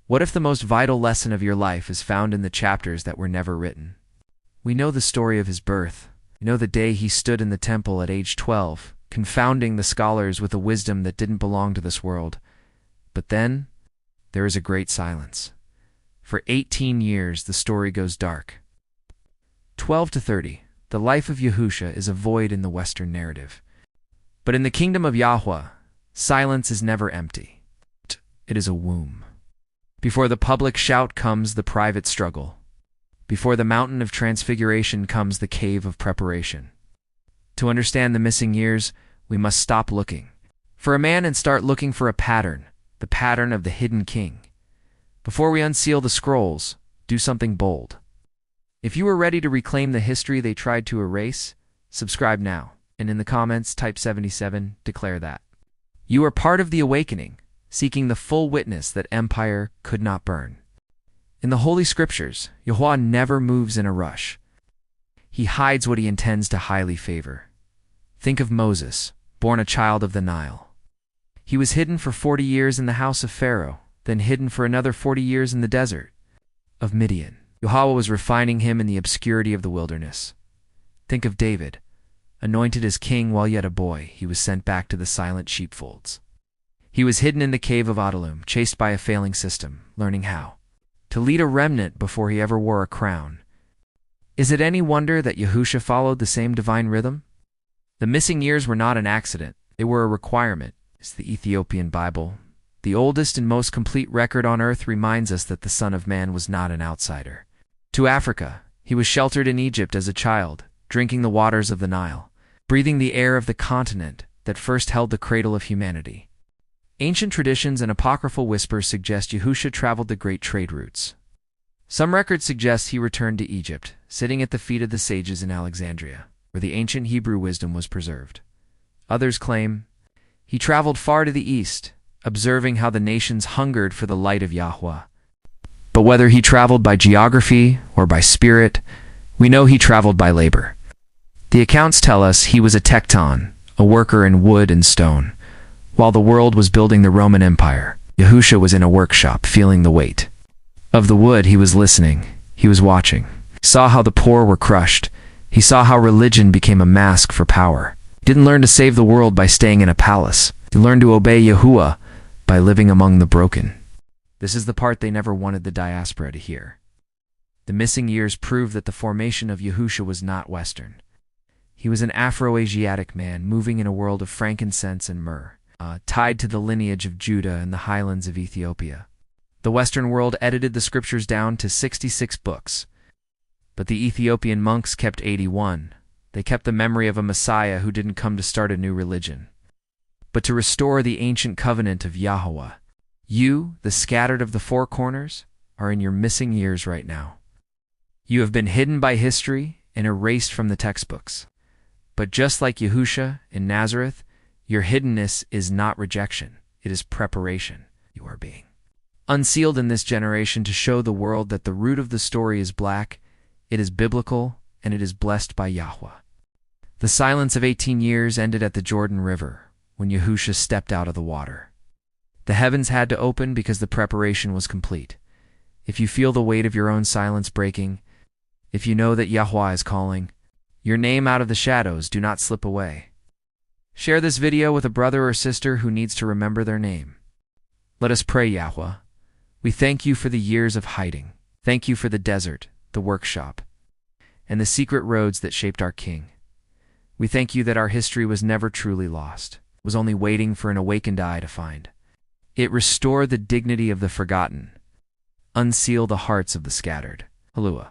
What if the most vital lesson of your life is found in the chapters that were never written? We know the story of his birth. We know the day he stood in the temple at age 12, confounding the scholars with a wisdom that didn't belong to this world. But then, there is a great silence. For 18 years, the story goes dark. 12 to 30, the life of Yahusha is a void in the Western narrative. But in the kingdom of Yahuah, silence is never empty. It is a womb. Before the public shout comes the private struggle. Before the mountain of transfiguration comes the cave of preparation. To understand the missing years, we must stop looking for a man and start looking for a pattern, the pattern of the hidden king. Before we unseal the scrolls, do something bold. If you are ready to reclaim the history they tried to erase, subscribe now, and in the comments type 77, declare that. You are part of the awakening, seeking the full witness that empire could not burn. In the Holy Scriptures, Yahuah never moves in a rush. He hides what he intends to highly favor. Think of Moses, born a child of the Nile. He was hidden for 40 years in the house of Pharaoh, then hidden for another 40 years in the desert of Midian. Yahuah was refining him in the obscurity of the wilderness. Think of David. Anointed as king while yet a boy, he was sent back to the silent sheepfolds. He was hidden in the cave of Adullam, chased by a failing system, learning how to lead a remnant before he ever wore a crown. Is it any wonder that Yahusha followed the same divine rhythm? The missing years were not an accident. They were a requirement. It's the Ethiopian Bible. The oldest and most complete record on earth reminds us that the Son of Man was not an outsider. To Africa, he was sheltered in Egypt as a child, drinking the waters of the Nile, breathing the air of the continent that first held the cradle of humanity. Ancient traditions and apocryphal whispers suggest Yahusha traveled the great trade routes. Some records suggest he returned to Egypt, sitting at the feet of the sages in Alexandria, where the ancient Hebrew wisdom was preserved. Others claim he traveled far to the east, observing how the nations hungered for the light of Yahuah. But whether he traveled by geography or by spirit, we know he traveled by labor. The accounts tell us he was a tecton, a worker in wood and stone. While the world was building the Roman Empire, Yahusha was in a workshop, feeling the weight of the wood. He was listening. He was watching. He saw how the poor were crushed. He saw how religion became a mask for power. He didn't learn to save the world by staying in a palace. He learned to obey Yahuah by living among the broken. This is the part they never wanted the diaspora to hear. The missing years prove that the formation of Yahusha was not Western. He was an Afro-Asiatic man moving in a world of frankincense and myrrh, tied to the lineage of Judah and the highlands of Ethiopia. The Western world edited the scriptures down to 66 books, but the Ethiopian monks kept 81. They kept the memory of a Messiah who didn't come to start a new religion, but to restore the ancient covenant of Yahuah. You, the scattered of the four corners, are in your missing years right now. You have been hidden by history and erased from the textbooks. But just like Yahusha in Nazareth, your hiddenness is not rejection, it is preparation. You are being unsealed in this generation to show the world that the root of the story is black, it is biblical, and it is blessed by Yahuah. The silence of 18 years ended at the Jordan River, when Yahusha stepped out of the water. The heavens had to open because the preparation was complete. If you feel the weight of your own silence breaking, if you know that Yahuah is calling your name out of the shadows, do not slip away. Share this video with a brother or sister who needs to remember their name. Let us pray, Yahuah. We thank you for the years of hiding. Thank you for the desert, the workshop, and the secret roads that shaped our King. We thank you that our history was never truly lost, it was only waiting for an awakened eye to find. It restored the dignity of the forgotten, unseal the hearts of the scattered. Yahuah.